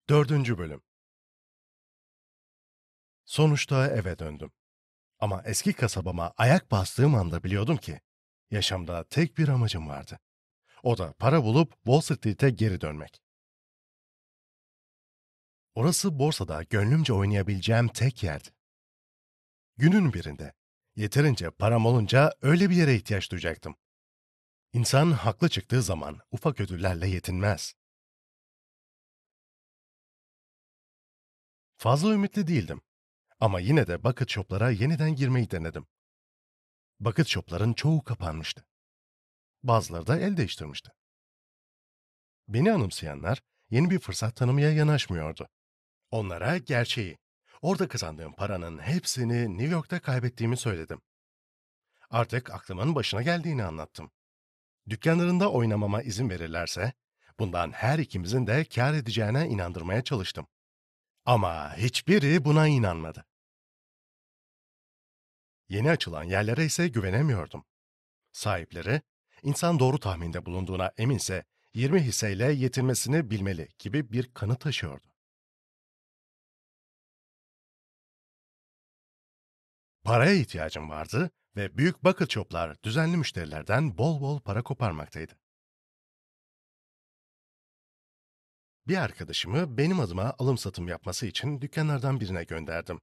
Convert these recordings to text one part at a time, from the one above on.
Dördüncü Bölüm. Sonuçta eve döndüm. Ama eski kasabama ayak bastığım anda biliyordum ki, yaşamda tek bir amacım vardı. O da para bulup Wall Street'e geri dönmek. Orası borsada gönlümce oynayabileceğim tek yerdi. Günün birinde, yeterince param olunca öyle bir yere ihtiyaç duyacaktım. İnsan haklı çıktığı zaman ufak ödüllerle yetinmez. Fazla ümitli değildim. Ama yine de bucket shop'lara yeniden girmeyi denedim. Bucket shop'ların çoğu kapanmıştı. Bazıları da el değiştirmişti. Beni anımsayanlar yeni bir fırsat tanımaya yanaşmıyordu. Onlara gerçeği, orada kazandığım paranın hepsini New York'ta kaybettiğimi söyledim. Artık aklımın başına geldiğini anlattım. Dükkanlarında oynamama izin verirlerse, bundan her ikimizin de kâr edeceğine inandırmaya çalıştım. Ama hiçbiri buna inanmadı. Yeni açılan yerlere ise güvenemiyordum. Sahipleri, insan doğru tahminde bulunduğuna eminse 20 hisseyle yetinmesini bilmeli gibi bir kanı taşıyordu. Paraya ihtiyacım vardı ve büyük bucket shop'lar düzenli müşterilerden bol bol para koparmaktaydı. Bir arkadaşımı benim adıma alım satım yapması için dükkanlardan birine gönderdim.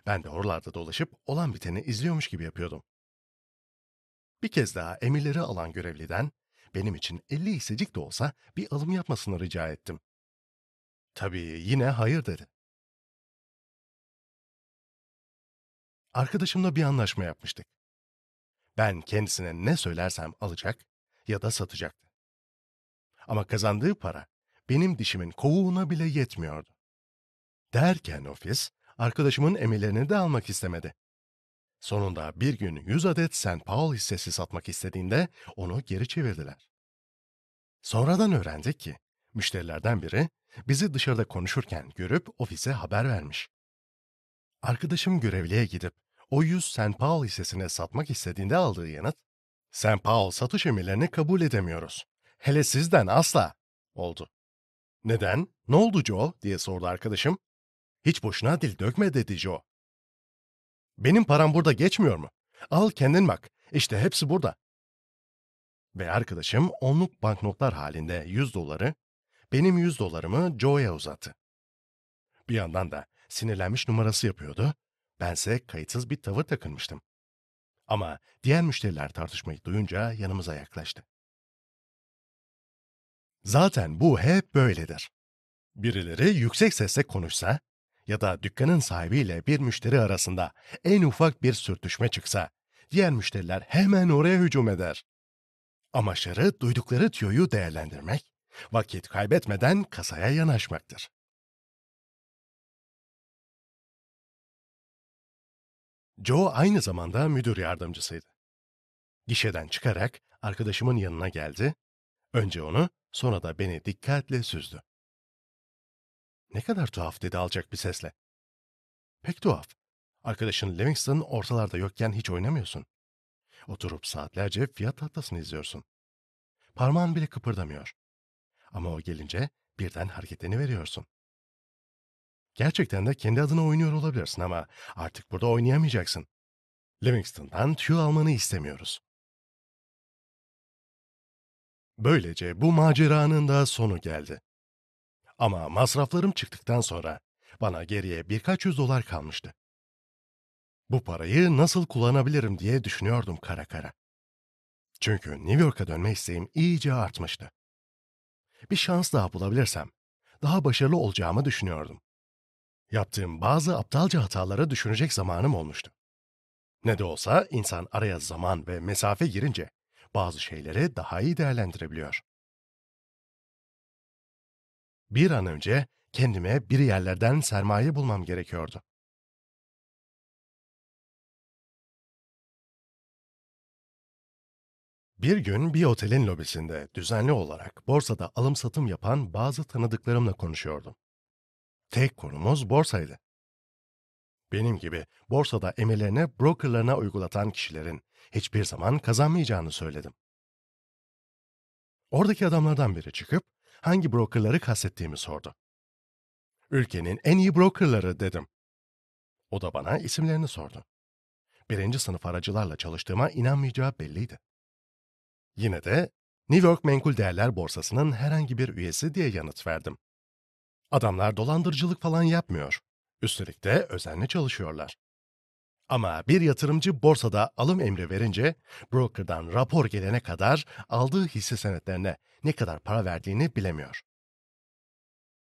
Ben de oralarda dolaşıp olan biteni izliyormuş gibi yapıyordum. Bir kez daha emirleri alan görevliden benim için 50 hissecik de olsa bir alım yapmasını rica ettim. Tabii yine hayır dedi. Arkadaşımla bir anlaşma yapmıştık. Ben kendisine ne söylersem alacak ya da satacaktı. Ama kazandığı para benim dişimin kovuğuna bile yetmiyordu. Derken ofis, arkadaşımın emirlerini de almak istemedi. Sonunda bir gün 100 adet St. Paul hissesi satmak istediğinde onu geri çevirdiler. Sonradan öğrendik ki, müşterilerden biri bizi dışarıda konuşurken görüp ofise haber vermiş. Arkadaşım görevliye gidip o 100 St. Paul hissesini satmak istediğinde aldığı yanıt, St. Paul satış emirlerini kabul edemiyoruz. Hele sizden asla, oldu. Neden? Ne oldu Joe? Diye sordu arkadaşım. Hiç boşuna dil dökme dedi Joe. Benim param burada geçmiyor mu? Al kendin bak. İşte hepsi burada. Ve arkadaşım onluk banknotlar halinde 100 doları, benim 100 dolarımı Joe'ya uzattı. Bir yandan da sinirlenmiş numarası yapıyordu. Bense kayıtsız bir tavır takınmıştım. Ama diğer müşteriler tartışmayı duyunca yanımıza yaklaştı. Zaten bu hep böyledir. Birileri yüksek sesle konuşsa ya da dükkanın sahibiyle bir müşteri arasında en ufak bir sürtüşme çıksa, diğer müşteriler hemen oraya hücum eder. Amaçları duydukları tüyoyu değerlendirmek, vakit kaybetmeden kasaya yanaşmaktır. Joe aynı zamanda müdür yardımcısıydı. Gişeden çıkarak arkadaşımın yanına geldi, önce onu, sonra da beni dikkatle süzdü. Ne kadar tuhaf dedi alçak bir sesle. Pek tuhaf. Arkadaşın Livingston ortalarda yokken hiç oynamıyorsun. Oturup saatlerce fiyat tahtasını izliyorsun. Parmağın bile kıpırdamıyor. Ama o gelince birden hareketleniveriyorsun. Gerçekten de kendi adına oynuyor olabilirsin ama artık burada oynayamayacaksın. Livingston'dan tüyo almanı istemiyoruz. Böylece bu maceranın da sonu geldi. Ama masraflarım çıktıktan sonra bana geriye birkaç yüz dolar kalmıştı. Bu parayı nasıl kullanabilirim diye düşünüyordum kara kara. Çünkü New York'a dönme isteğim iyice artmıştı. Bir şans daha bulabilirsem daha başarılı olacağımı düşünüyordum. Yaptığım bazı aptalca hatalara düşünecek zamanım olmuştu. Ne de olsa insan araya zaman ve mesafe girince bazı şeyleri daha iyi değerlendirebiliyor. Bir an önce kendime bir yerlerden sermaye bulmam gerekiyordu. Bir gün bir otelin lobisinde düzenli olarak borsada alım satım yapan bazı tanıdıklarımla konuşuyordum. Tek konumuz borsaydı. Benim gibi borsada emirlerini brokerlarına uygulatan kişilerin hiçbir zaman kazanmayacağını söyledim. Oradaki adamlardan biri çıkıp hangi brokerları kastettiğimi sordu. Ülkenin en iyi brokerları dedim. O da bana isimlerini sordu. Birinci sınıf aracılarla çalıştığıma inanmayacağı belliydi. Yine de New York Menkul Değerler Borsası'nın herhangi bir üyesi diye yanıt verdim. Adamlar dolandırıcılık falan yapmıyor. Üstelik de özenli çalışıyorlar. Ama bir yatırımcı borsada alım emri verince brokerdan rapor gelene kadar aldığı hisse senetlerine ne kadar para verdiğini bilemiyor.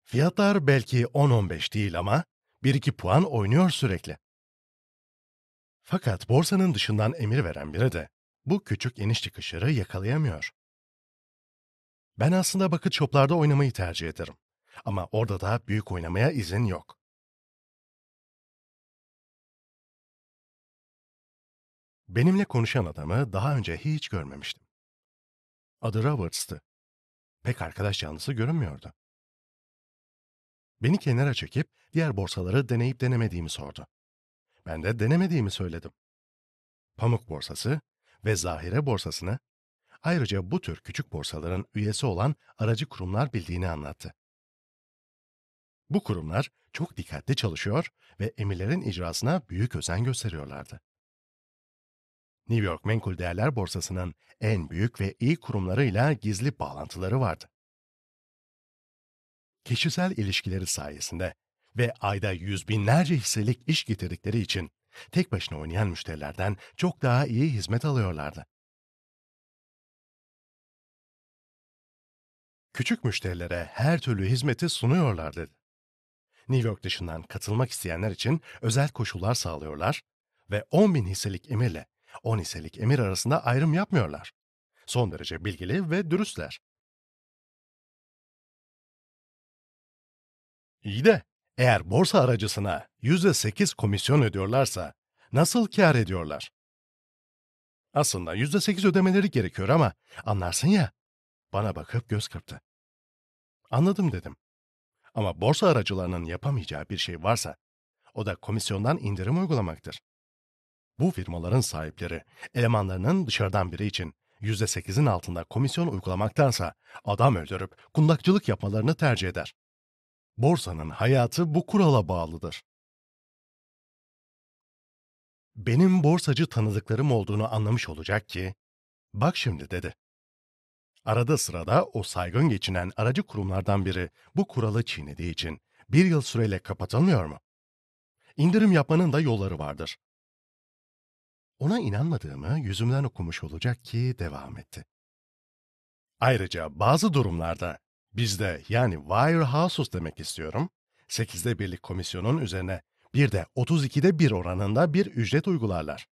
Fiyatlar belki 10-15 değil ama 1-2 puan oynuyor sürekli. Fakat borsanın dışından emir veren biri de bu küçük iniş çıkışları yakalayamıyor. Ben aslında bucket shop'larda oynamayı tercih ederim. Ama orada da büyük oynamaya izin yok. Benimle konuşan adamı daha önce hiç görmemiştim. Adı Roberts'tı. Pek arkadaş canlısı görünmüyordu. Beni kenara çekip diğer borsaları deneyip denemediğimi sordu. Ben de denemediğimi söyledim. Pamuk borsası ve Zahire borsasını, ayrıca bu tür küçük borsaların üyesi olan aracı kurumlar bildiğini anlattı. Bu kurumlar çok dikkatli çalışıyor ve emirlerin icrasına büyük özen gösteriyorlardı. New York Menkul Değerler Borsası'nın en büyük ve iyi kurumlarıyla gizli bağlantıları vardı. Kişisel ilişkileri sayesinde ve ayda yüz binlerce hisselik iş getirdikleri için tek başına oynayan müşterilerden çok daha iyi hizmet alıyorlardı. Küçük müşterilere her türlü hizmeti sunuyorlar dedi. New York dışından katılmak isteyenler için özel koşullar sağlıyorlar ve 10 bin hisselik emirle 10 hisselik emir arasında ayrım yapmıyorlar. Son derece bilgili ve dürüstler. İyi de eğer borsa aracısına %8 komisyon ödüyorlarsa nasıl kâr ediyorlar? Aslında %8 ödemeleri gerekiyor ama anlarsın ya, bana bakıp göz kırptı. Anladım dedim. Ama borsa aracılarının yapamayacağı bir şey varsa o da komisyondan indirim uygulamaktır. Bu firmaların sahipleri elemanlarının dışarıdan biri için %8'in altında komisyon uygulamaktansa adam öldürüp kundakçılık yapmalarını tercih eder. Borsanın hayatı bu kurala bağlıdır. Benim borsacı tanıdıklarım olduğunu anlamış olacak ki, bak şimdi dedi. Arada sırada o saygın geçinen aracı kurumlardan biri bu kuralı çiğnediği için bir yıl süreyle kapatılmıyor mu? İndirim yapmanın da yolları vardır. Ona inanmadığımı yüzümden okumuş olacak ki devam etti. Ayrıca bazı durumlarda bizde yani wirehouses demek istiyorum, 8'de birlik komisyonun üzerine bir de 32'de bir oranında bir ücret uygularlar.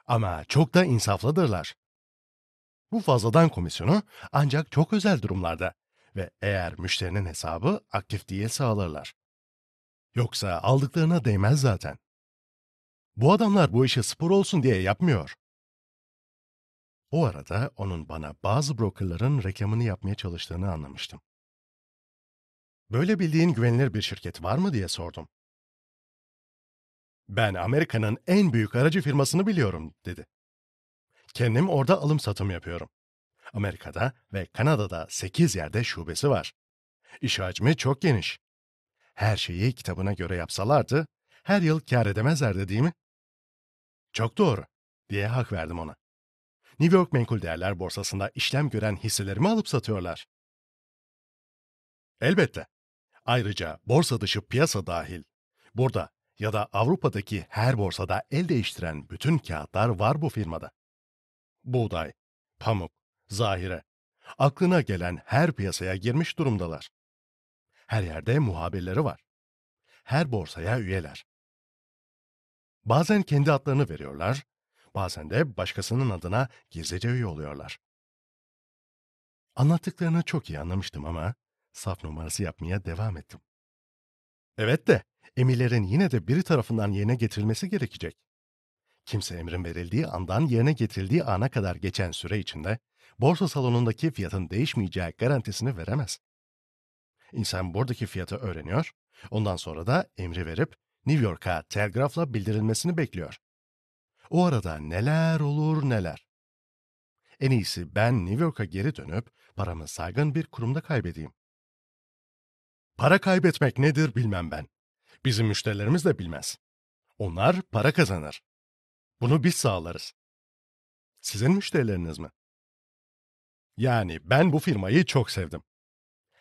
Ama çok da insaflıdırlar. Bu fazladan komisyonu ancak çok özel durumlarda ve eğer müşterinin hesabı aktif değilse alırlar. Yoksa aldıklarına değmez zaten. Bu adamlar bu işi spor olsun diye yapmıyor. O arada onun bana bazı brokerların reklamını yapmaya çalıştığını anlamıştım. Böyle bildiğin güvenilir bir şirket var mı diye sordum. Ben Amerika'nın en büyük aracı firmasını biliyorum dedi. Kendim orada alım satım yapıyorum. Amerika'da ve Kanada'da 8 yerde şubesi var. İş hacmi çok geniş. Her şeyi kitabına göre yapsalardı, her yıl kâr edemezlerdi değil mi? Çok doğru, diye hak verdim ona. New York Menkul Değerler Borsası'nda işlem gören hisselerimi alıp satıyorlar. Elbette. Ayrıca borsa dışı piyasa dahil. Burada ya da Avrupa'daki her borsada el değiştiren bütün kağıtlar var bu firmada. Buğday, pamuk, zahire. Aklına gelen her piyasaya girmiş durumdalar. Her yerde muhabirleri var. Her borsaya üyeler. Bazen kendi adlarını veriyorlar, bazen de başkasının adına gizlice üye oluyorlar. Anlattıklarını çok iyi anlamıştım ama saf numarası yapmaya devam ettim. Evet de emirlerin yine de biri tarafından yerine getirilmesi gerekecek. Kimse emrin verildiği andan yerine getirildiği ana kadar geçen süre içinde borsa salonundaki fiyatın değişmeyeceği garantisini veremez. İnsan buradaki fiyatı öğreniyor, ondan sonra da emri verip New York'a telgrafla bildirilmesini bekliyor. O arada neler olur neler. En iyisi ben New York'a geri dönüp paramı saygın bir kurumda kaybedeyim. Para kaybetmek nedir bilmem ben. Bizim müşterilerimiz de bilmez. Onlar para kazanır. Bunu biz sağlarız. Sizin müşterileriniz mi? Yani ben bu firmayı çok sevdim.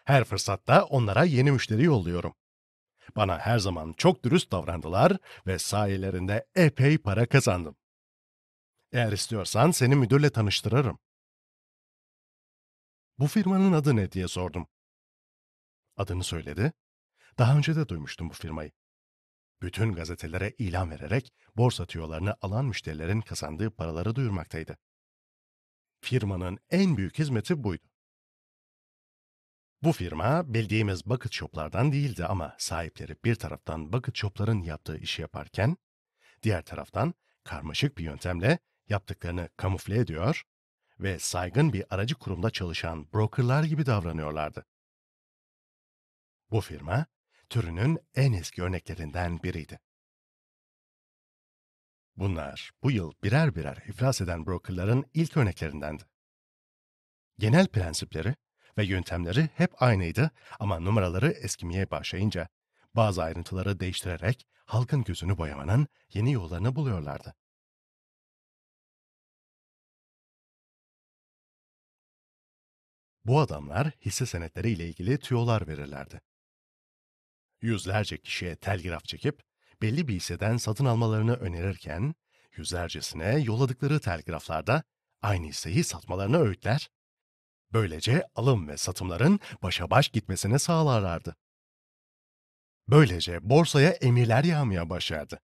Her fırsatta onlara yeni müşteri yolluyorum. Bana her zaman çok dürüst davrandılar ve sayelerinde epey para kazandım. Eğer istiyorsan seni müdürle tanıştırırım. Bu firmanın adı ne diye sordum. Adını söyledi. Daha önce de duymuştum bu firmayı. Bütün gazetelere ilan vererek borsa tüyolarını alan müşterilerin kazandığı paraları duyurmaktaydı. Firmanın en büyük hizmeti buydu. Bu firma bildiğimiz bucket shop'lardan değildi ama sahipleri bir taraftan bucket shop'ların yaptığı işi yaparken, diğer taraftan karmaşık bir yöntemle yaptıklarını kamufle ediyor ve saygın bir aracı kurumda çalışan brokerlar gibi davranıyorlardı. Bu firma, türünün en eski örneklerinden biriydi. Bunlar bu yıl birer birer iflas eden brokerların ilk örneklerindendi. Genel prensipleri ve yöntemleri hep aynıydı ama numaraları eskimeye başlayınca bazı ayrıntıları değiştirerek halkın gözünü boyamanın yeni yollarını buluyorlardı. Bu adamlar hisse senetleri ile ilgili tüyolar verirlerdi. Yüzlerce kişiye telgraf çekip belli bir hisseden satın almalarını önerirken, yüzlercesine yolladıkları telgraflarda aynı hisseyi satmalarını öğütler, böylece alım ve satımların başa baş gitmesini sağlarlardı. Böylece borsaya emirler yağmaya başlardı.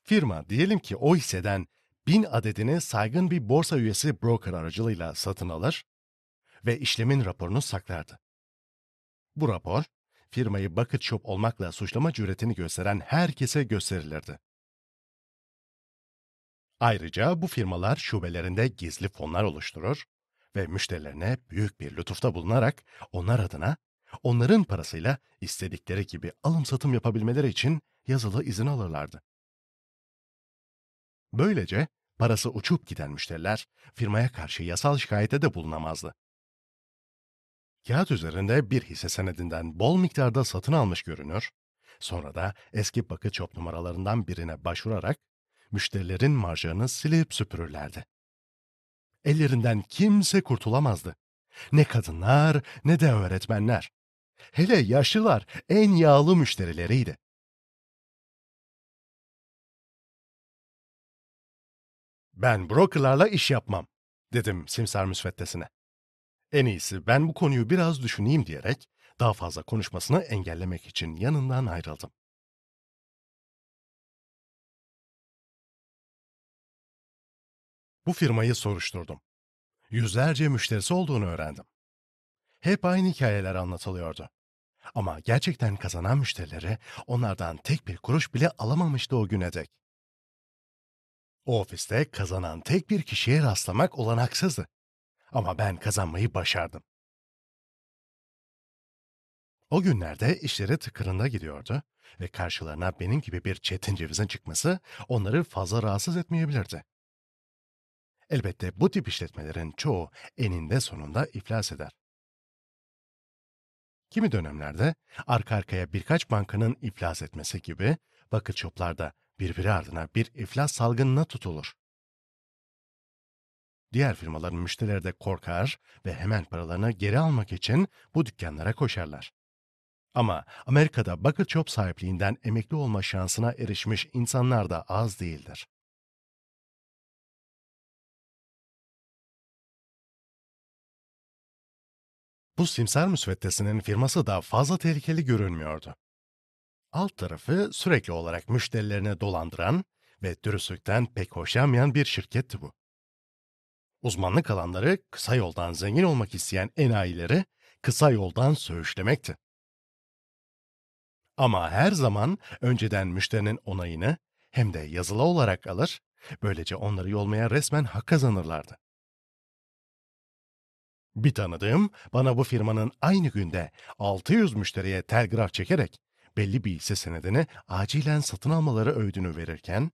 Firma diyelim ki o hisseden 1.000 adedini saygın bir borsa üyesi broker aracılığıyla satın alır ve işlemin raporunu saklardı. Bu rapor, firmayı bucket shop olmakla suçlama cüretini gösteren herkese gösterilirdi. Ayrıca bu firmalar şubelerinde gizli fonlar oluşturur ve müşterilerine büyük bir lütufta bulunarak onlar adına, onların parasıyla istedikleri gibi alım satım yapabilmeleri için yazılı izin alırlardı. Böylece parası uçup giden müşteriler firmaya karşı yasal şikayette de bulunamazdı. Kağıt üzerinde bir hisse senedinden bol miktarda satın almış görünür, sonra da eski bucket shop numaralarından birine başvurarak müşterilerin marjlarını silip süpürürlerdi. Ellerinden kimse kurtulamazdı. Ne kadınlar ne de öğretmenler. Hele yaşlılar en yağlı müşterileriydi. Ben brokerlarla iş yapmam, dedim simsar müsveddesine. En iyisi ben bu konuyu biraz düşüneyim diyerek daha fazla konuşmasını engellemek için yanından ayrıldım. Bu firmayı soruşturdum. Yüzlerce müşterisi olduğunu öğrendim. Hep aynı hikayeler anlatılıyordu. Ama gerçekten kazanan müşterileri onlardan tek bir kuruş bile alamamıştı o güne dek. O ofiste kazanan tek bir kişiye rastlamak olanaksızdı. Ama ben kazanmayı başardım. O günlerde işleri tıkırında gidiyordu ve karşılarına benim gibi bir çetin cevizin çıkması onları fazla rahatsız etmeyebilirdi. Elbette bu tip işletmelerin çoğu eninde sonunda iflas eder. Kimi dönemlerde arka arkaya birkaç bankanın iflas etmesi gibi bucket shop'larda birbiri ardına bir iflas salgınına tutulur. Diğer firmaların müşterileri de korkar ve hemen paralarını geri almak için bu dükkanlara koşarlar. Ama Amerika'da bucket shop sahipliğinden emekli olma şansına erişmiş insanlar da az değildir. Bu simsar müsveddesinin firması da fazla tehlikeli görünmüyordu. Alt tarafı sürekli olarak müşterilerini dolandıran ve dürüstlükten pek hoşlanmayan bir şirketti bu. Uzmanlık alanları kısa yoldan zengin olmak isteyen enayileri kısa yoldan söğüşlemekti. Ama her zaman önceden müşterinin onayını hem de yazılı olarak alır, böylece onları yolmaya resmen hak kazanırlardı. Bir tanıdığım bana bu firmanın aynı günde 600 müşteriye telgraf çekerek belli bir hisse senedini acilen satın almaları öğüdünü verirken,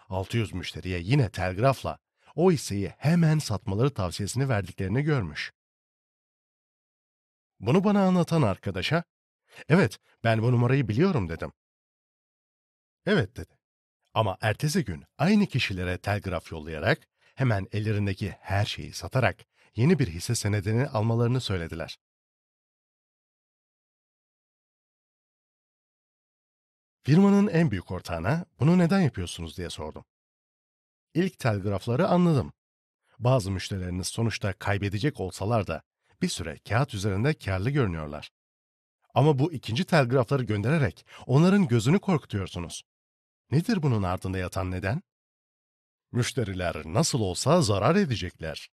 600 müşteriye yine telgrafla o hisseyi hemen satmaları tavsiyesini verdiklerini görmüş. Bunu bana anlatan arkadaşa, "Evet, ben bu numarayı biliyorum." dedim. "Evet." dedi. Ama ertesi gün aynı kişilere telgraf yollayarak hemen ellerindeki her şeyi satarak yeni bir hisse senedini almalarını söylediler. Firmanın en büyük ortağına bunu neden yapıyorsunuz diye sordum. İlk telgrafları anladım. Bazı müşterileriniz sonuçta kaybedecek olsalar da bir süre kağıt üzerinde karlı görünüyorlar. Ama bu ikinci telgrafları göndererek onların gözünü korkutuyorsunuz. Nedir bunun ardında yatan neden? Müşteriler nasıl olsa zarar edecekler.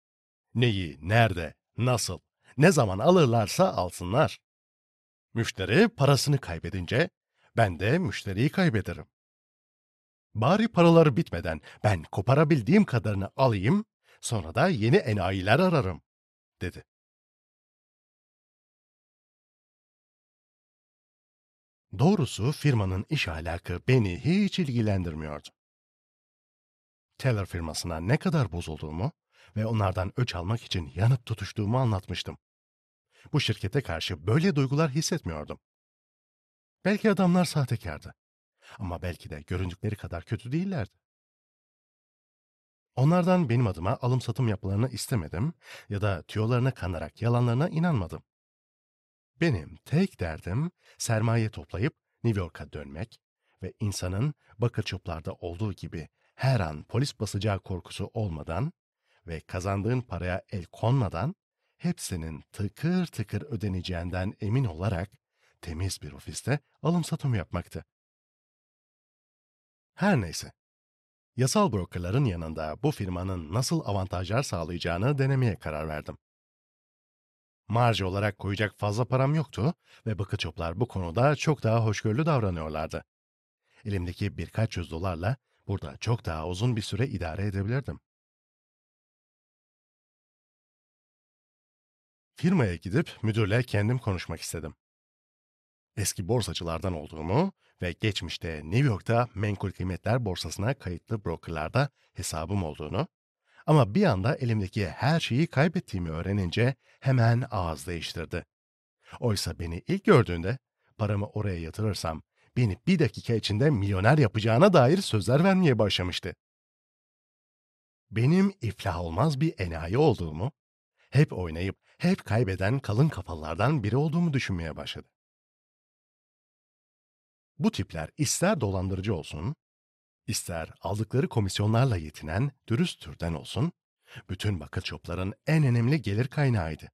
Neyi, nerede, nasıl, ne zaman alırlarsa alsınlar. Müşteri parasını kaybedince ben de müşteriyi kaybederim. Bari paraları bitmeden ben koparabildiğim kadarını alayım, sonra da yeni enayiler ararım, dedi. Doğrusu firmanın iş ahlakı beni hiç ilgilendirmiyordu. Teller firmasına ne kadar bozulduğumu ve onlardan öç almak için yanıp tutuştuğumu anlatmıştım. Bu şirkete karşı böyle duygular hissetmiyordum. Belki adamlar sahtekardı ama belki de göründükleri kadar kötü değillerdi. Onlardan benim adıma alım satım yapmalarını istemedim ya da tüyolarına kanarak yalanlarına inanmadım. Benim tek derdim sermaye toplayıp New York'a dönmek ve insanın bakır çöplarda olduğu gibi her an polis basacağı korkusu olmadan ve kazandığın paraya el konmadan hepsinin tıkır tıkır ödeneceğinden emin olarak temiz bir ofiste alım satım yapmaktı. Her neyse, yasal brokerların yanında bu firmanın nasıl avantajlar sağlayacağını denemeye karar verdim. Marj olarak koyacak fazla param yoktu ve bakıçoplar bu konuda çok daha hoşgörülü davranıyorlardı. Elimdeki birkaç yüz dolarla burada çok daha uzun bir süre idare edebilirdim. Firmaya gidip müdürle kendim konuşmak istedim. Eski borsacılardan olduğumu ve geçmişte New York'ta menkul kıymetler borsasına kayıtlı brokerlarda hesabım olduğunu ama bir anda elimdeki her şeyi kaybettiğimi öğrenince hemen ağız değiştirdi. Oysa beni ilk gördüğünde paramı oraya yatırırsam beni bir dakika içinde milyoner yapacağına dair sözler vermeye başlamıştı. Benim iflah olmaz bir enayi olduğumu, hep oynayıp hep kaybeden kalın kafalardan biri olduğumu düşünmeye başladı. Bu tipler ister dolandırıcı olsun, ister aldıkları komisyonlarla yetinen dürüst türden olsun, bütün bucket shop'ların en önemli gelir kaynağıydı.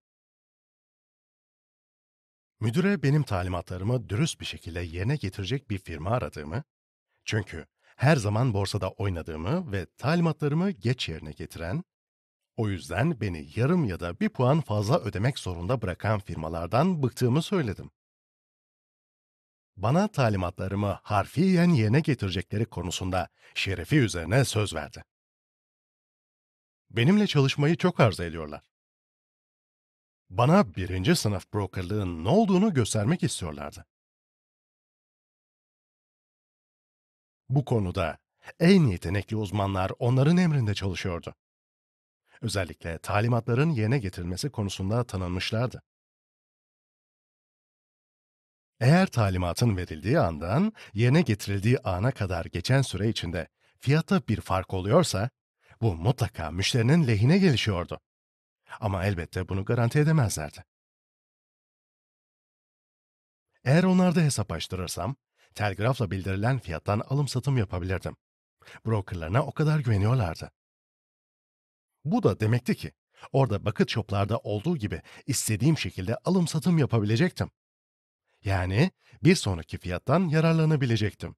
Müdüre benim talimatlarımı dürüst bir şekilde yerine getirecek bir firma aradığımı, çünkü her zaman borsada oynadığımı ve talimatlarımı geç yerine getiren, o yüzden beni yarım ya da bir puan fazla ödemek zorunda bırakan firmalardan bıktığımı söyledim. Bana talimatlarımı harfiyen yerine getirecekleri konusunda şerefi üzerine söz verdi. Benimle çalışmayı çok arzu ediyorlar. Bana birinci sınıf brokerlığın ne olduğunu göstermek istiyorlardı. Bu konuda en yetenekli uzmanlar onların emrinde çalışıyordu. Özellikle talimatların yerine getirilmesi konusunda tanınmışlardı. Eğer talimatın verildiği andan yerine getirildiği ana kadar geçen süre içinde fiyatta bir fark oluyorsa, bu mutlaka müşterinin lehine gelişiyordu. Ama elbette bunu garanti edemezlerdi. Eğer onlarda hesap açtırırsam, telgrafla bildirilen fiyattan alım satım yapabilirdim. Brokerlarına o kadar güveniyorlardı. Bu da demekti ki, orada bucket shop'larda olduğu gibi istediğim şekilde alım satım yapabilecektim. Yani bir sonraki fiyattan yararlanabilecektim.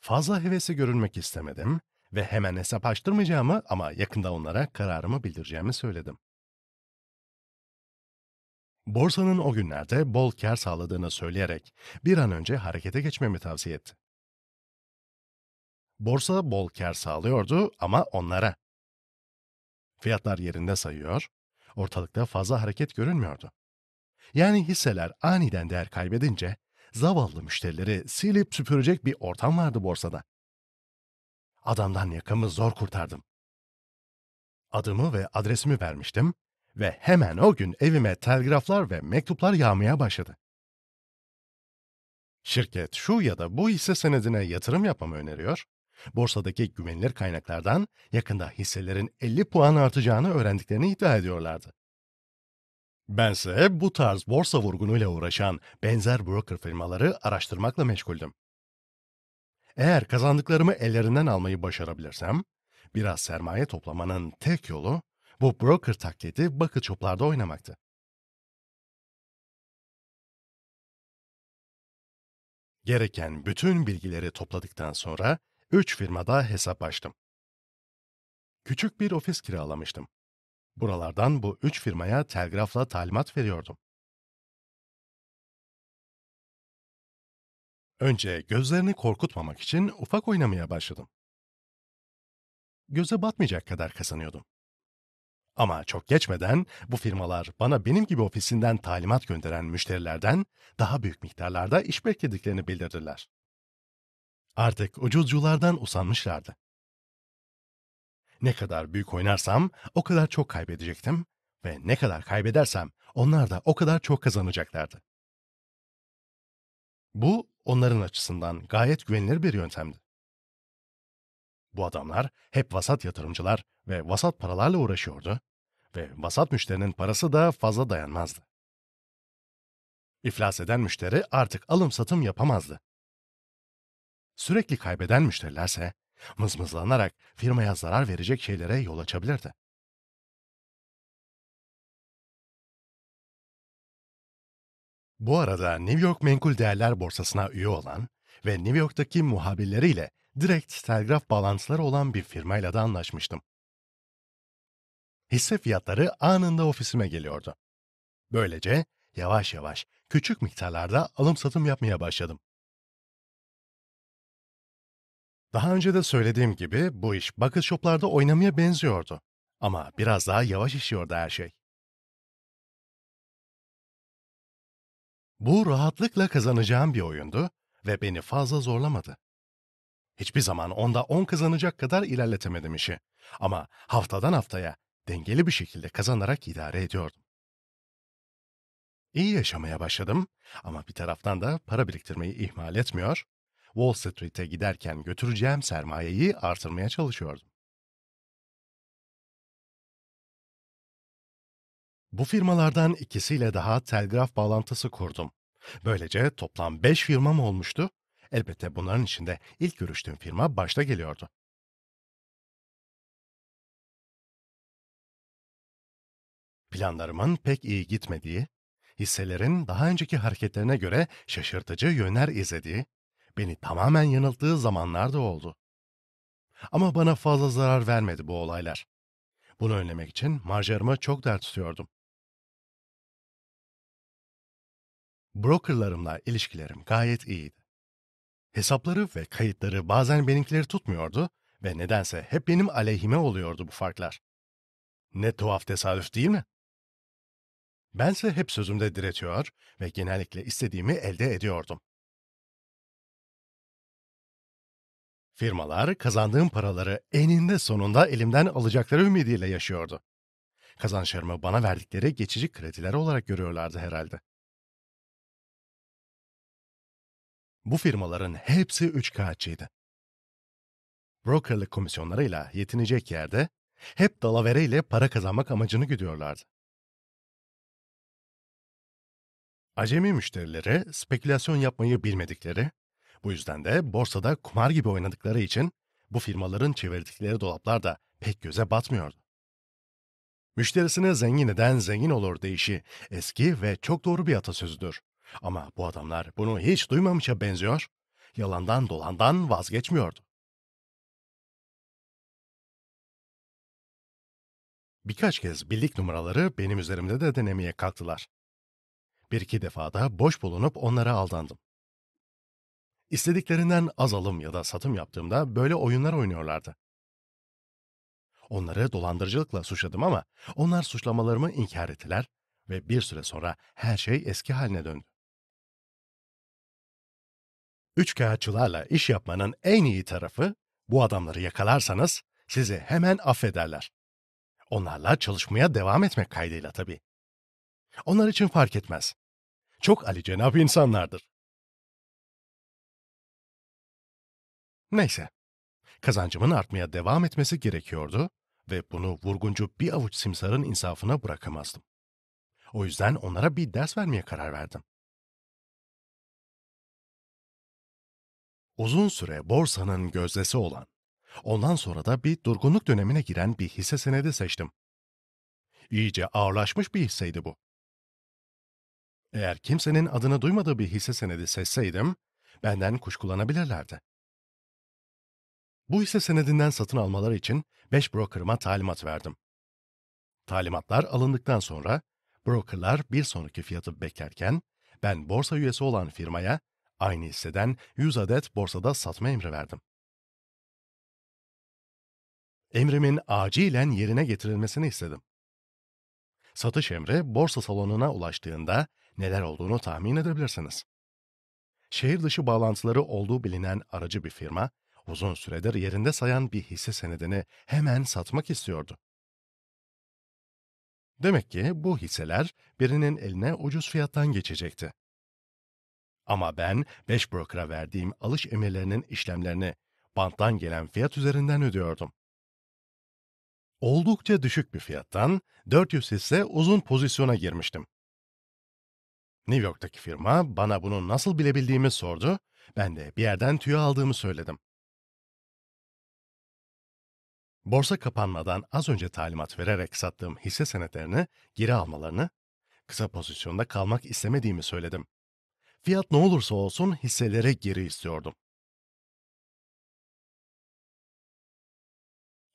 Fazla hevesli görünmek istemedim ve hemen hesap açtırmayacağımı ama yakında onlara kararımı bildireceğimi söyledim. Borsanın o günlerde bol kar sağladığını söyleyerek bir an önce harekete geçmemi tavsiye etti. Borsa bol kar sağlıyordu ama onlara. Fiyatlar yerinde sayıyor, ortalıkta fazla hareket görünmüyordu. Yani hisseler aniden değer kaybedince zavallı müşterileri silip süpürecek bir ortam vardı borsada. Adamdan yakamı zor kurtardım. Adımı ve adresimi vermiştim Ve hemen o gün evime telgraflar ve mektuplar yağmaya başladı. Şirket şu ya da bu hisse senedine yatırım yapmamı öneriyor, borsadaki güvenilir kaynaklardan yakında hisselerin 50 puan artacağını öğrendiklerini iddia ediyorlardı. Bense bu tarz borsa vurgunuyla uğraşan benzer broker firmaları araştırmakla meşguldüm. Eğer kazandıklarımı ellerinden almayı başarabilirsem, biraz sermaye toplamanın tek yolu bu broker taklidi bucket shop'larda oynamaktı. Gereken bütün bilgileri topladıktan sonra 3 firmada hesap açtım. Küçük bir ofis kiralamıştım. Buralardan bu 3 firmaya telgrafla talimat veriyordum. Önce gözlerini korkutmamak için ufak oynamaya başladım. Göze batmayacak kadar kazanıyordum. Ama çok geçmeden bu firmalar bana benim gibi ofisinden talimat gönderen müşterilerden daha büyük miktarlarda iş beklediklerini bildirdiler. Artık ucuzculardan usanmışlardı. Ne kadar büyük oynarsam o kadar çok kaybedecektim ve ne kadar kaybedersem onlar da o kadar çok kazanacaklardı. Bu onların açısından gayet güvenilir bir yöntemdi. Bu adamlar hep vasat yatırımcılar ve vasat paralarla uğraşıyordu ve vasat müşterinin parası da fazla dayanmazdı. İflas eden müşteri artık alım satım yapamazdı. Sürekli kaybeden müşterilerse mızmızlanarak firmaya zarar verecek şeylere yol açabilirdi. Bu arada New York Menkul Değerler Borsası'na üye olan ve New York'taki muhabirleriyle direkt telgraf bağlantıları olan bir firmayla da anlaşmıştım. Hisse fiyatları anında ofisime geliyordu. Böylece yavaş yavaş küçük miktarlarda alım satım yapmaya başladım. Daha önce de söylediğim gibi bu iş bucket shop'larda oynamaya benziyordu. Ama biraz daha yavaş işiyordu her şey. Bu rahatlıkla kazanacağım bir oyundu ve beni fazla zorlamadı. Hiçbir zaman onda 10 kazanacak kadar ilerletemedim işi. Ama haftadan haftaya dengeli bir şekilde kazanarak idare ediyordum. İyi yaşamaya başladım ama bir taraftan da para biriktirmeyi ihmal etmiyor, Wall Street'e giderken götüreceğim sermayeyi artırmaya çalışıyordum. Bu firmalardan ikisiyle daha telgraf bağlantısı kurdum. Böylece toplam 5 firmam olmuştu. Elbette bunların içinde ilk görüştüğüm firma başta geliyordu. Planlarımın pek iyi gitmediği, hisselerin daha önceki hareketlerine göre şaşırtıcı yönler izlediği, beni tamamen yanılttığı zamanlar da oldu. Ama bana fazla zarar vermedi bu olaylar. Bunu önlemek için marjlarımı çok dert tutuyordum. Brokerlarımla ilişkilerim gayet iyiydi. Hesapları ve kayıtları bazen benimkileri tutmuyordu ve nedense hep benim aleyhime oluyordu bu farklar. Ne tuhaf tesadüf değil mi? Bense hep sözümde diretiyor ve genellikle istediğimi elde ediyordum. Firmalar kazandığım paraları eninde sonunda elimden alacakları ümidiyle yaşıyordu. Kazançlarımı bana verdikleri geçici krediler olarak görüyorlardı herhalde. Bu firmaların hepsi üçkağıtçıydı. Brokerlık komisyonlarıyla yetinecek yerde hep dalavereyle para kazanmak amacını güdüyorlardı. Acemi müşterileri spekülasyon yapmayı bilmedikleri, bu yüzden de borsada kumar gibi oynadıkları için bu firmaların çevirdikleri dolaplar da pek göze batmıyordu. Müşterisine zengin eden zengin olur deyişi eski ve çok doğru bir atasözüdür. Ama bu adamlar bunu hiç duymamışa benziyor, yalandan dolandan vazgeçmiyordu. Birkaç kez bildik numaraları benim üzerimde de denemeye kalktılar. Bir iki defada boş bulunup onlara aldandım. İstediklerinden az alım ya da satım yaptığımda böyle oyunlar oynuyorlardı. Onları dolandırıcılıkla suçladım ama onlar suçlamalarımı inkar ettiler ve bir süre sonra her şey eski haline döndü. Üçkağıtçılarla iş yapmanın en iyi tarafı, bu adamları yakalarsanız sizi hemen affederler. Onlarla çalışmaya devam etmek kaydıyla tabii. Onlar için fark etmez. Çok alicenap insanlardır. Neyse, kazancımın artmaya devam etmesi gerekiyordu ve bunu vurguncu bir avuç simsarın insafına bırakamazdım. O yüzden onlara bir ders vermeye karar verdim. Uzun süre borsanın gözdesi olan, ondan sonra da bir durgunluk dönemine giren bir hisse senedi seçtim. İyice ağırlaşmış bir hisseydi bu. Eğer kimsenin adını duymadığı bir hisse senedi seçseydim, benden kuşkulanabilirlerdi. Bu hisse senedinden satın almaları için 5 brokerıma talimat verdim. Talimatlar alındıktan sonra brokerlar bir sonraki fiyatı beklerken ben borsa üyesi olan firmaya aynı hisseden 100 adet borsada satma emri verdim. Emrimin acilen yerine getirilmesini istedim. Satış emri borsa salonuna ulaştığında neler olduğunu tahmin edebilirsiniz. Şehir dışı bağlantıları olduğu bilinen aracı bir firma, uzun süredir yerinde sayan bir hisse senedini hemen satmak istiyordu. Demek ki bu hisseler birinin eline ucuz fiyattan geçecekti. Ama ben 5 broker'a verdiğim alış emirlerinin işlemlerini banttan gelen fiyat üzerinden ödüyordum. Oldukça düşük bir fiyattan 400 hisse uzun pozisyona girmiştim. New York'taki firma bana bunu nasıl bilebildiğimi sordu, ben de bir yerden tüyo aldığımı söyledim. Borsa kapanmadan az önce talimat vererek sattığım hisse senetlerini geri almalarını, kısa pozisyonda kalmak istemediğimi söyledim. Fiyat ne olursa olsun hisseleri geri istiyordum.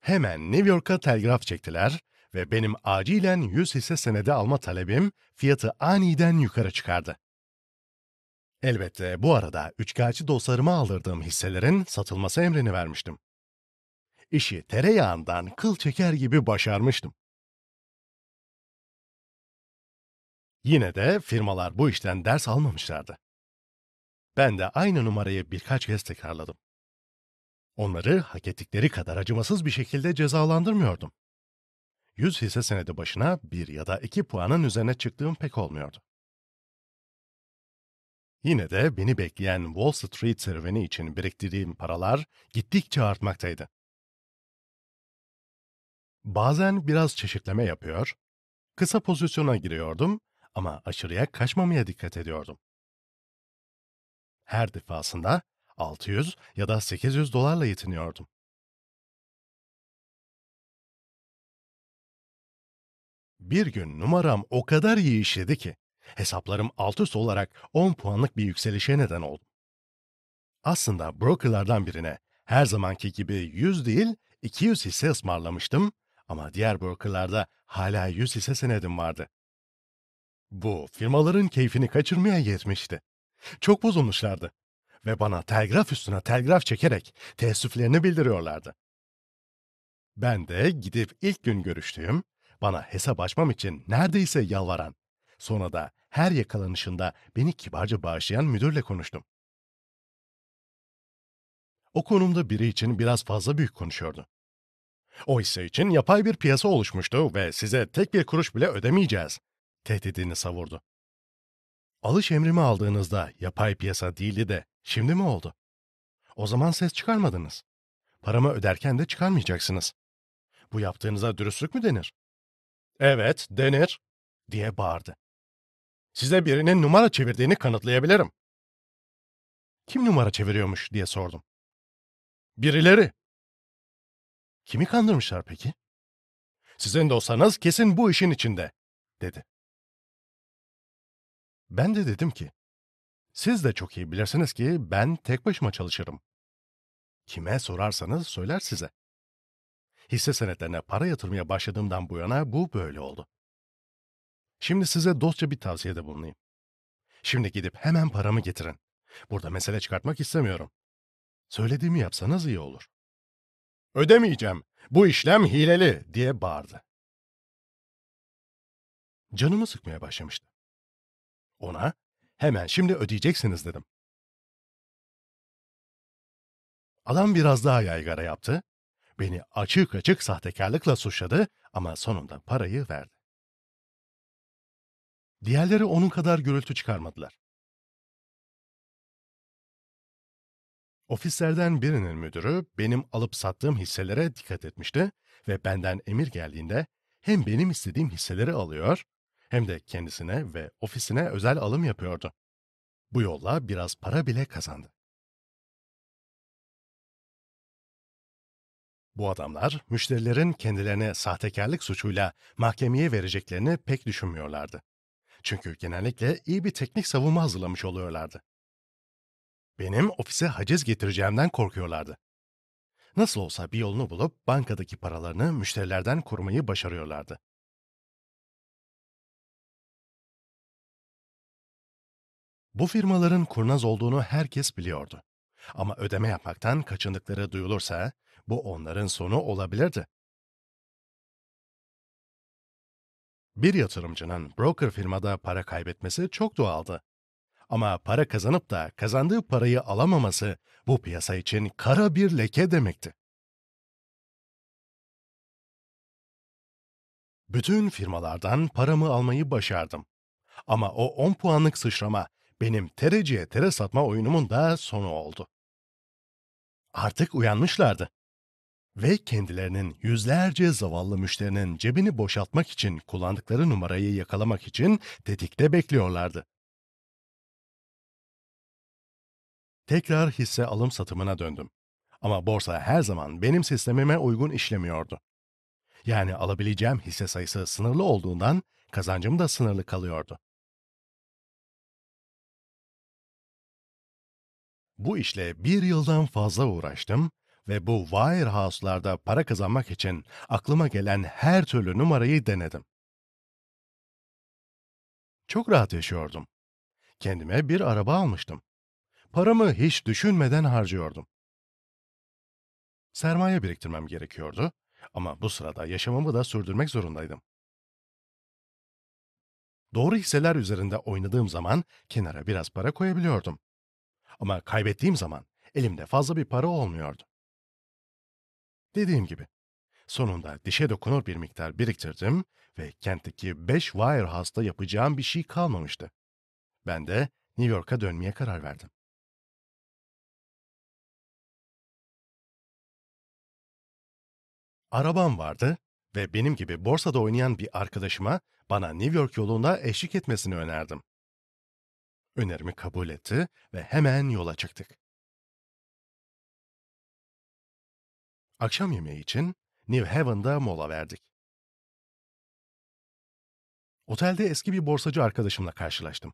Hemen New York'a telgraf çektiler ve benim acilen 100 hisse senedi alma talebim fiyatı aniden yukarı çıkardı. Elbette bu arada üçkağıtçı dostlarıma aldırdığım hisselerin satılması emrini vermiştim. İşi tereyağından kıl çeker gibi başarmıştım. Yine de firmalar bu işten ders almamışlardı. Ben de aynı numarayı birkaç kez tekrarladım. Onları hak ettikleri kadar acımasız bir şekilde cezalandırmıyordum. 100 hisse senedi başına 1 ya da 2 puanın üzerine çıktığım pek olmuyordu. Yine de beni bekleyen Wall Street serüveni için biriktirdiğim paralar gittikçe artmaktaydı. Bazen biraz çeşitleme yapıyor, kısa pozisyona giriyordum ama aşırıya kaçmamaya dikkat ediyordum. Her defasında 600 ya da 800 dolarla yetiniyordum. Bir gün numaram o kadar iyi işledi ki hesaplarım alt üst olarak 10 puanlık bir yükselişe neden oldu. Aslında brokerlardan birine her zamanki gibi 100 değil 200 hisse ısmarlamıştım ama diğer brokerlarda hala 100 hisse senedim vardı. Bu firmaların keyfini kaçırmaya yetmişti. Çok bozulmuşlardı ve bana telgraf üstüne telgraf çekerek teessüflerini bildiriyorlardı. Ben de gidip ilk gün görüştüğüm, bana hesap açmam için neredeyse yalvaran, sonra da her yakalanışında beni kibarca bağışlayan müdürle konuştum. O konumda biri için biraz fazla büyük konuşuyordu. O hisse için yapay bir piyasa oluşmuştu ve size tek bir kuruş bile ödemeyeceğiz, tehdidini savurdu. Alış emrimi aldığınızda yapay piyasa değildi de şimdi mi oldu? O zaman ses çıkarmadınız. Paramı öderken de çıkarmayacaksınız. Bu yaptığınıza dürüstlük mü denir? Evet, denir, diye bağırdı. Size birinin numara çevirdiğini kanıtlayabilirim. Kim numara çeviriyormuş diye sordum. Birileri. Kimi kandırmışlar peki? Sizin dostlarınız kesin bu işin içinde, dedi. Ben de dedim ki, siz de çok iyi bilirsiniz ki ben tek başıma çalışırım. Kime sorarsanız söyler size. Hisse senetlerine para yatırmaya başladığımdan bu yana bu böyle oldu. Şimdi size dostça bir tavsiyede bulunayım. Şimdi gidip hemen paramı getirin. Burada mesele çıkartmak istemiyorum. Söylediğimi yapsanız iyi olur. Ödemeyeceğim. Bu işlem hileli diye bağırdı. Canımı sıkmaya başlamıştı. Ona hemen şimdi ödeyeceksiniz dedim. Adam biraz daha yaygara yaptı. Beni açık açık sahtekarlıkla suçladı ama sonunda parayı verdi. Diğerleri onun kadar gürültü çıkarmadılar. Ofislerden birinin müdürü benim alıp sattığım hisselere dikkat etmişti ve benden emir geldiğinde hem benim istediğim hisseleri alıyor hem de kendisine ve ofisine özel alım yapıyordu. Bu yolla biraz para bile kazandı. Bu adamlar müşterilerin kendilerine sahtekarlık suçuyla mahkemeye vereceklerini pek düşünmüyorlardı. Çünkü genellikle iyi bir teknik savunma hazırlamış oluyorlardı. Benim ofise haciz getireceğimden korkuyorlardı. Nasıl olsa bir yolunu bulup bankadaki paralarını müşterilerden korumayı başarıyorlardı. Bu firmaların kurnaz olduğunu herkes biliyordu. Ama ödeme yapmaktan kaçındıkları duyulursa bu onların sonu olabilirdi. Bir yatırımcının broker firmada para kaybetmesi çok doğaldı. Ama para kazanıp da kazandığı parayı alamaması bu piyasa için kara bir leke demekti. Bütün firmalardan paramı almayı başardım. Ama o 10 puanlık sıçrama benim tereciye tere satma oyunumun da sonu oldu. Artık uyanmışlardı ve kendilerinin yüzlerce zavallı müşterinin cebini boşaltmak için kullandıkları numarayı yakalamak için tetikte bekliyorlardı. Tekrar hisse alım satımına döndüm. Ama borsa her zaman benim sistemime uygun işlemiyordu. Yani alabileceğim hisse sayısı sınırlı olduğundan kazancım da sınırlı kalıyordu. Bu işle bir yıldan fazla uğraştım ve bu wirehouse'larda para kazanmak için aklıma gelen her türlü numarayı denedim. Çok rahat yaşıyordum. Kendime bir araba almıştım. Paramı hiç düşünmeden harcıyordum. Sermaye biriktirmem gerekiyordu ama bu sırada yaşamımı da sürdürmek zorundaydım. Doğru hisseler üzerinde oynadığım zaman kenara biraz para koyabiliyordum. Ama kaybettiğim zaman elimde fazla bir para olmuyordu. Dediğim gibi, sonunda dişe dokunur bir miktar biriktirdim ve kentteki 5 wirehouse'da yapacağım bir şey kalmamıştı. Ben de New York'a dönmeye karar verdim. Arabam vardı ve benim gibi borsada oynayan bir arkadaşıma bana New York yolunda eşlik etmesini önerdim. Önerimi kabul etti ve hemen yola çıktık. Akşam yemeği için New Haven'da mola verdik. Otelde eski bir borsacı arkadaşımla karşılaştım.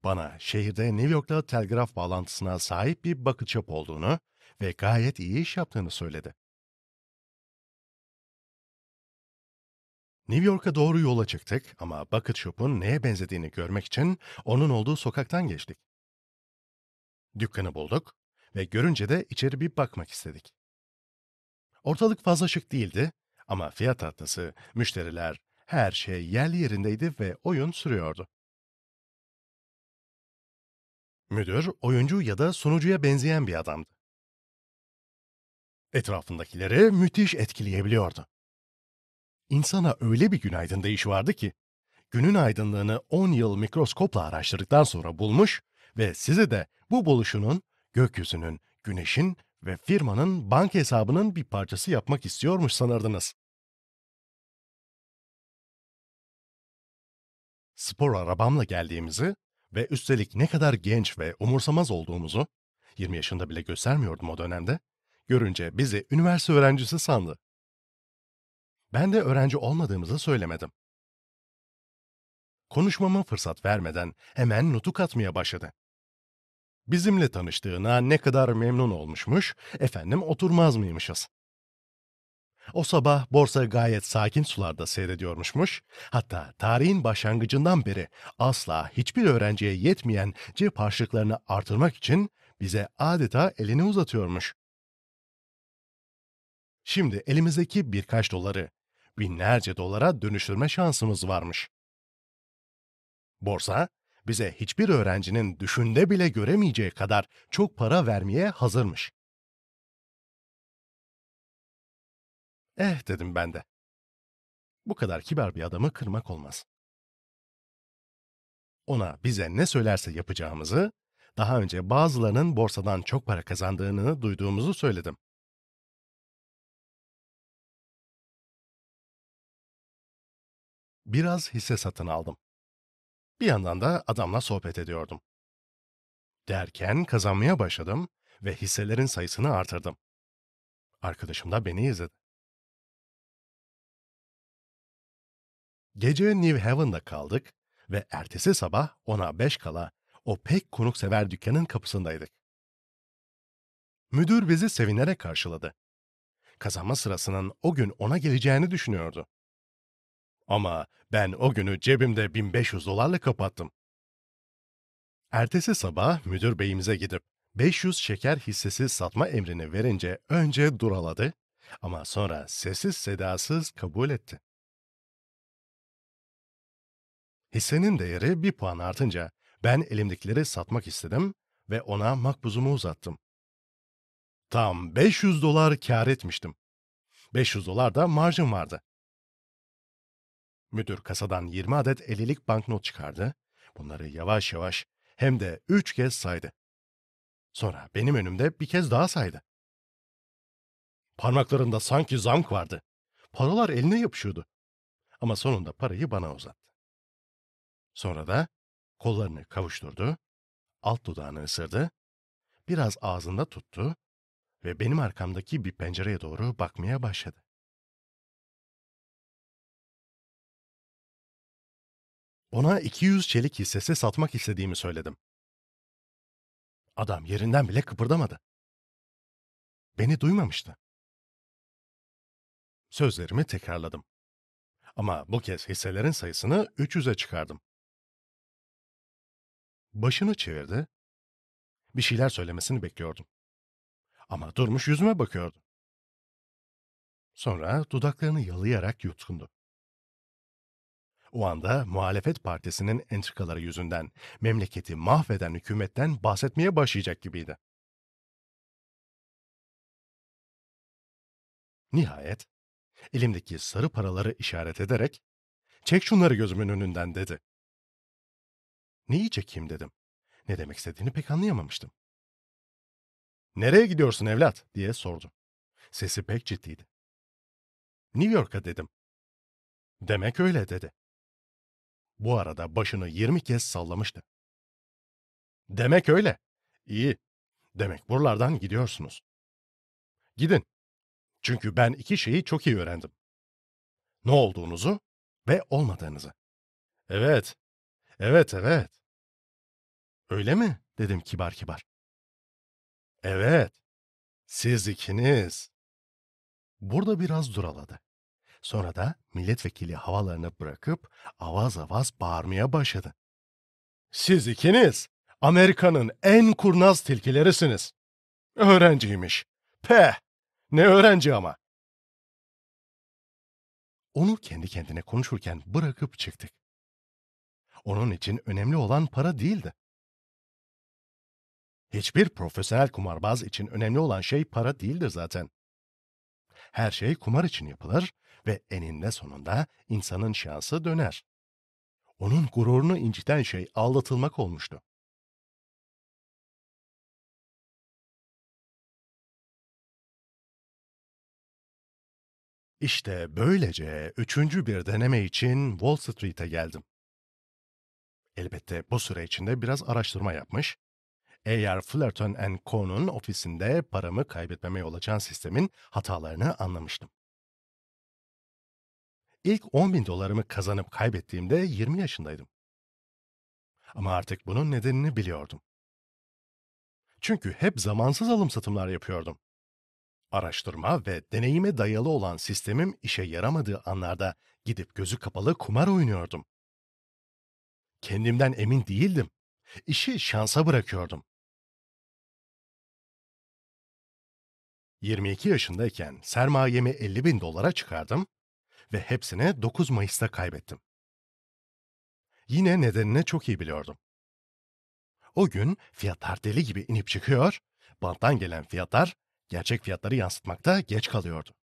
Bana şehirde New York'ta telgraf bağlantısına sahip bir bucket shop olduğunu ve gayet iyi iş yaptığını söyledi. New York'a doğru yola çıktık ama bucket shop'un neye benzediğini görmek için onun olduğu sokaktan geçtik. Dükkanı bulduk ve görünce de içeri bir bakmak istedik. Ortalık fazla şık değildi ama fiyat tahtası, müşteriler, her şey yerli yerindeydi ve oyun sürüyordu. Müdür, oyuncu ya da sunucuya benzeyen bir adamdı. Etrafındakileri müthiş etkileyebiliyordu. İnsana öyle bir günaydın deyişi vardı ki, günün aydınlığını 10 yıl mikroskopla araştırdıktan sonra bulmuş ve size de bu buluşunun, gökyüzünün, güneşin ve firmanın banka hesabının bir parçası yapmak istiyormuş sanırdınız. Spor arabamla geldiğimizi ve üstelik ne kadar genç ve umursamaz olduğumuzu, 20 yaşında bile göstermiyordum o dönemde, görünce bizi üniversite öğrencisi sandı. Ben de öğrenci olmadığımızı söylemedim. Konuşmama fırsat vermeden hemen nutuk atmaya başladı. Bizimle tanıştığına ne kadar memnun olmuşmuş, efendim oturmaz mıymışız? O sabah borsa gayet sakin sularda seyrediyormuşmuş, hatta tarihin başlangıcından beri asla hiçbir öğrenciye yetmeyen cep harçlıklarını artırmak için bize adeta elini uzatıyormuş. Şimdi elimizdeki birkaç doları binlerce dolara dönüştürme şansımız varmış. Borsa, bize hiçbir öğrencinin düşünde bile göremeyeceği kadar çok para vermeye hazırmış. Dedim ben de. Bu kadar kibar bir adamı kırmak olmaz. Ona bize ne söylerse yapacağımızı, daha önce bazılarının borsadan çok para kazandığını duyduğumuzu söyledim. Biraz hisse satın aldım. Bir yandan da adamla sohbet ediyordum. Derken kazanmaya başladım ve hisselerin sayısını artırdım. Arkadaşım da beni izledi. Gece New Haven'da kaldık ve ertesi sabah 10'a 5 kala o pek konuksever dükkanın kapısındaydık. Müdür bizi sevinerek karşıladı. Kazanma sırasının o gün ona geleceğini düşünüyordu. Ama ben o günü cebimde 1500 dolarla kapattım. Ertesi sabah müdür beyimize gidip 500 şeker hissesi satma emrini verince önce duraladı ama sonra sessiz sedasız kabul etti. Hissenin değeri 1 puan artınca ben elimdekileri satmak istedim ve ona makbuzumu uzattım. Tam 500 dolar kâr etmiştim. 500 dolar da marjım vardı. Müdür kasadan 20 adet 50'lik banknot çıkardı. Bunları yavaş yavaş hem de 3 kez saydı. Sonra benim önümde bir kez daha saydı. Parmaklarında sanki zank vardı. Paralar eline yapışıyordu. Ama sonunda parayı bana uzattı. Sonra da kollarını kavuşturdu, alt dudağını ısırdı, biraz ağzında tuttu ve benim arkamdaki bir pencereye doğru bakmaya başladı. Ona 200 çelik hissesi satmak istediğimi söyledim. Adam yerinden bile kıpırdamadı. Beni duymamıştı. Sözlerimi tekrarladım. Ama bu kez hisselerin sayısını 300'e çıkardım. Başını çevirdi, bir şeyler söylemesini bekliyordum. Ama durmuş yüzüme bakıyordu. Sonra dudaklarını yalayarak yutkundu. O anda muhalefet partisinin entrikaları yüzünden memleketi mahveden hükümetten bahsetmeye başlayacak gibiydi. Nihayet elimdeki sarı paraları işaret ederek "Çek şunları gözümün önünden." dedi. "Neyi çekeyim?" dedim. Ne demek istediğini pek anlayamamıştım. "Nereye gidiyorsun evlat?" diye sordu. Sesi pek ciddiydi. "New York'a." dedim. "Demek öyle." dedi. Bu arada başını 20 kez sallamıştı. "Demek öyle. İyi. Demek buralardan gidiyorsunuz. Gidin. Çünkü ben 2 şeyi çok iyi öğrendim. Ne olduğunuzu ve olmadığınızı." "Evet, evet, evet." "Öyle mi?" dedim kibar kibar. "Evet, siz ikiniz." Burada biraz duraladı. Sonra da milletvekili havalarını bırakıp avaz avaz bağırmaya başladı. "Siz ikiniz Amerika'nın en kurnaz tilkilerisiniz. Öğrenciymiş. Peh! Ne öğrenci ama." Onu kendi kendine konuşurken bırakıp çıktık. Onun için önemli olan para değildi. Hiçbir profesyonel kumarbaz için önemli olan şey para değildir zaten. Her şey kumar için yapılır ve eninde sonunda insanın şansı döner. Onun gururunu inciten şey aldatılmak olmuştu. İşte böylece üçüncü bir deneme için Wall Street'e geldim. Elbette bu süre içinde biraz araştırma yapmış, A.R. Fullerton Co.'nun ofisinde paramı kaybetmeme yol açan sistemin hatalarını anlamıştım. İlk 10 bin dolarımı kazanıp kaybettiğimde 20 yaşındaydım. Ama artık bunun nedenini biliyordum. Çünkü hep zamansız alım satımlar yapıyordum. Araştırma ve deneyime dayalı olan sistemim işe yaramadığı anlarda gidip gözü kapalı kumar oynuyordum. Kendimden emin değildim. İşi şansa bırakıyordum. 22 yaşındayken sermayemi 50 bin dolara çıkardım ve hepsini 9 Mayıs'ta kaybettim. Yine nedenini çok iyi biliyordum. O gün fiyatlar deli gibi inip çıkıyor, banttan gelen fiyatlar gerçek fiyatları yansıtmakta geç kalıyordu.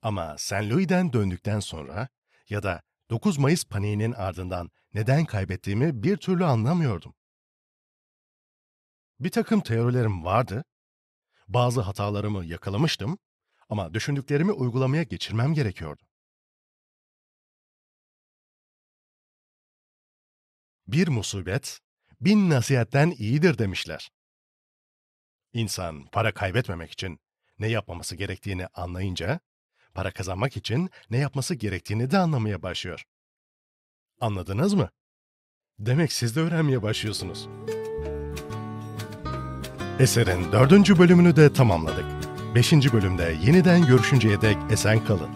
Ama Saint Louis'den döndükten sonra ya da 9 Mayıs paniğinin ardından neden kaybettiğimi bir türlü anlamıyordum. Bir takım teorilerim vardı, bazı hatalarımı yakalamıştım ama düşündüklerimi uygulamaya geçirmem gerekiyordu. Bir musibet, bin nasihatten iyidir demişler. İnsan para kaybetmemek için ne yapmaması gerektiğini anlayınca, para kazanmak için ne yapması gerektiğini de anlamaya başlıyor. Anladınız mı? Demek siz de öğrenmeye başlıyorsunuz. Eserin 4. bölümünü de tamamladık. 5. bölümde yeniden görüşünceye dek esen kalın.